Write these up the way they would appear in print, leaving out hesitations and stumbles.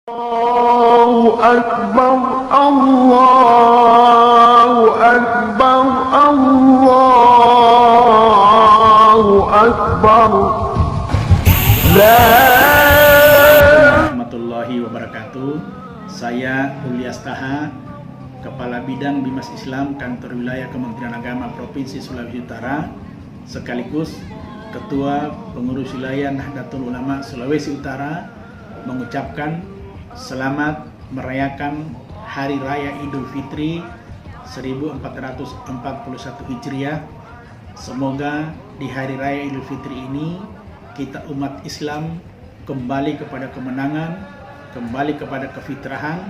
Allahu Akbar, Allahu Akbar, Allahu Akbar. Warahmatullahi wabarakatuh. Saya Ilyas Taha, Kepala Bidang Bimas Islam Kantor Wilayah Kementerian Agama Provinsi Sulawesi Utara, sekaligus Ketua Pengurus Wilayah Nahdlatul Ulama Sulawesi Utara, mengucapkan selamat merayakan Hari Raya Idul Fitri 1441 Hijriah. Semoga di Hari Raya Idul Fitri ini kita umat Islam kembali kepada kemenangan, kembali kepada kefitrahan,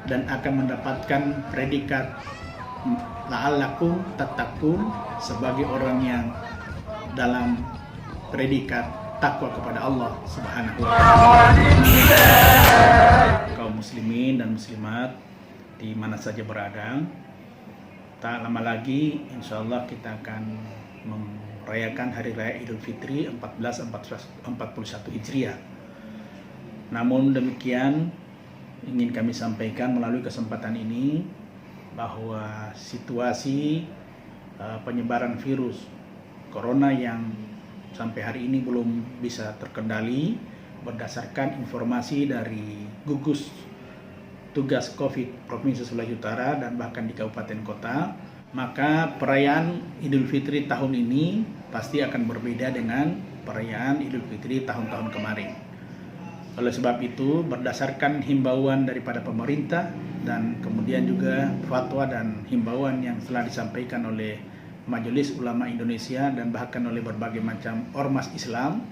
dan akan mendapatkan predikat la'allakum tattaqun sebagai orang yang dalam predikat takwa kepada Allah Subhanahu wa Ta'ala. Kaum muslimin dan muslimat di mana saja berada, tak lama lagi insya Allah kita akan merayakan Hari Raya Idul Fitri 1441 Hijriah. Namun demikian, ingin kami sampaikan melalui kesempatan ini bahwa situasi penyebaran virus Corona yang sampai hari ini belum bisa terkendali berdasarkan informasi dari gugus tugas COVID Provinsi Sulawesi Utara dan bahkan di kabupaten kota, maka perayaan Idul Fitri tahun ini pasti akan berbeda dengan perayaan Idul Fitri tahun-tahun kemarin. Oleh sebab itu, berdasarkan himbauan daripada pemerintah dan kemudian juga fatwa dan himbauan yang telah disampaikan oleh Majelis Ulama Indonesia dan bahkan oleh berbagai macam ormas Islam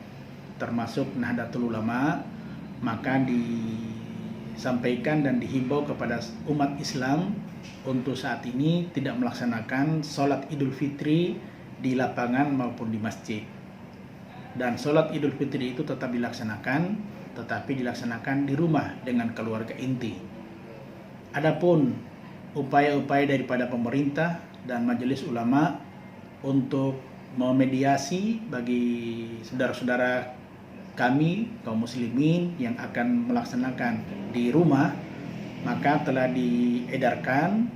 termasuk Nahdlatul Ulama, maka disampaikan dan dihimbau kepada umat Islam untuk saat ini tidak melaksanakan sholat Idul Fitri di lapangan maupun di masjid. Dan sholat Idul Fitri itu tetap dilaksanakan, tetapi dilaksanakan di rumah dengan keluarga inti. Adapun upaya-upaya daripada pemerintah dan Majelis Ulama untuk memediasi bagi saudara-saudara kami kaum muslimin yang akan melaksanakan di rumah, maka telah diedarkan,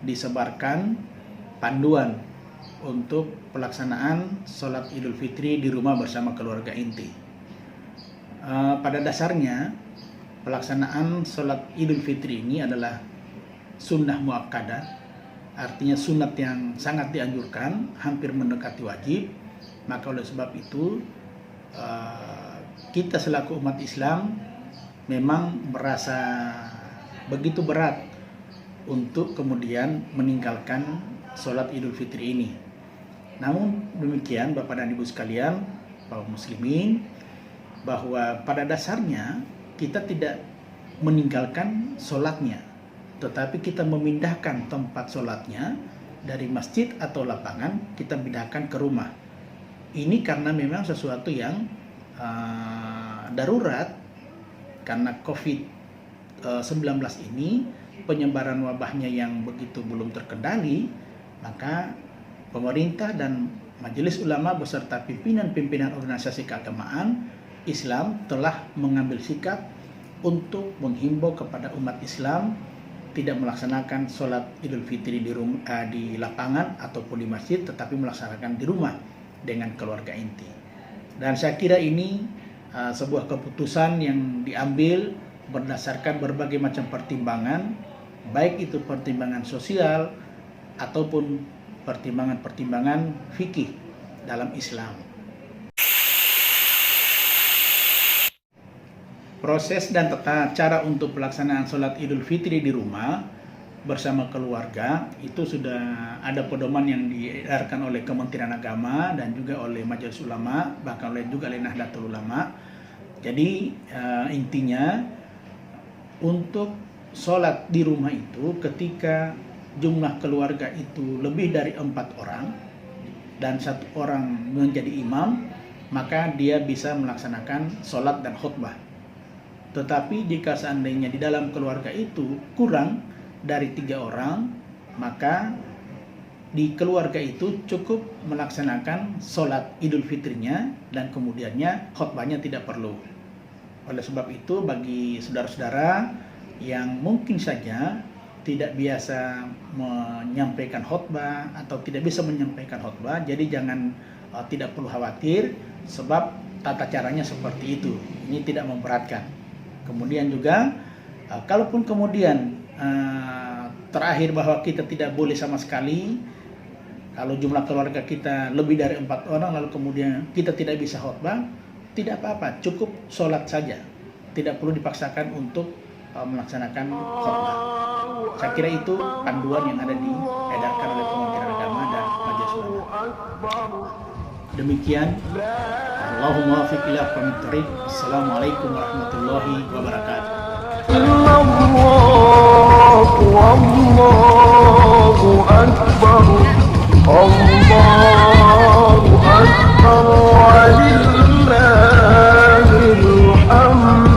disebarkan panduan untuk pelaksanaan sholat Idul Fitri di rumah bersama keluarga inti. Pada dasarnya pelaksanaan sholat Idul Fitri ini adalah sunnah muakkadah, artinya sunat yang sangat dianjurkan, hampir mendekati wajib. Maka oleh sebab itu kita selaku umat Islam memang merasa begitu berat untuk kemudian meninggalkan sholat Idul Fitri ini. Namun demikian Bapak dan Ibu sekalian, kaum muslimin, bahwa pada dasarnya kita tidak meninggalkan sholatnya, tetapi kita memindahkan tempat sholatnya dari masjid atau lapangan, kita pindahkan ke rumah. Ini karena memang sesuatu yang darurat, karena COVID-19 ini penyebaran wabahnya yang begitu belum terkendali, maka pemerintah dan Majelis Ulama beserta pimpinan-pimpinan organisasi keagamaan Islam telah mengambil sikap untuk menghimbau kepada umat Islam tidak melaksanakan sholat Idul Fitri di lapangan ataupun di masjid, tetapi melaksanakan di rumah dengan keluarga inti. Dan saya kira ini sebuah keputusan yang diambil berdasarkan berbagai macam pertimbangan, baik itu pertimbangan sosial ataupun pertimbangan-pertimbangan fikih dalam Islam. Proses dan tata cara untuk pelaksanaan sholat Idul Fitri di rumah bersama keluarga itu sudah ada pedoman yang diedarkan oleh Kementerian Agama dan juga oleh Majelis Ulama, bahkan juga oleh Nahdlatul Ulama. Jadi intinya untuk sholat di rumah itu ketika jumlah keluarga itu lebih dari 4 orang dan 1 orang menjadi imam, maka dia bisa melaksanakan sholat dan khutbah. Tetapi jika seandainya di dalam keluarga itu kurang dari 3 orang, maka di keluarga itu cukup melaksanakan sholat Idul Fitrinya dan kemudiannya khutbahnya tidak perlu. Oleh sebab itu, bagi saudara-saudara yang mungkin saja tidak biasa menyampaikan khutbah atau tidak bisa menyampaikan khutbah, jadi jangan tidak perlu khawatir, sebab tata caranya seperti itu. Ini tidak memberatkan. Kemudian juga kalaupun kemudian terakhir bahwa kita tidak boleh sama sekali, kalau jumlah keluarga kita lebih dari 4 orang lalu kemudian kita tidak bisa khutbah, tidak apa-apa, cukup sholat saja, tidak perlu dipaksakan untuk melaksanakan khutbah. Saya kira itu panduan yang ada diedarkan oleh Kementerian Agama dan Majelis Ulama. Demikian, Allahumma waffiq ila aqwamit thoriq. Assalamualaikum warahmatullahi wabarakatuh. Allahu Akbar, Allahu Akbar, walillahil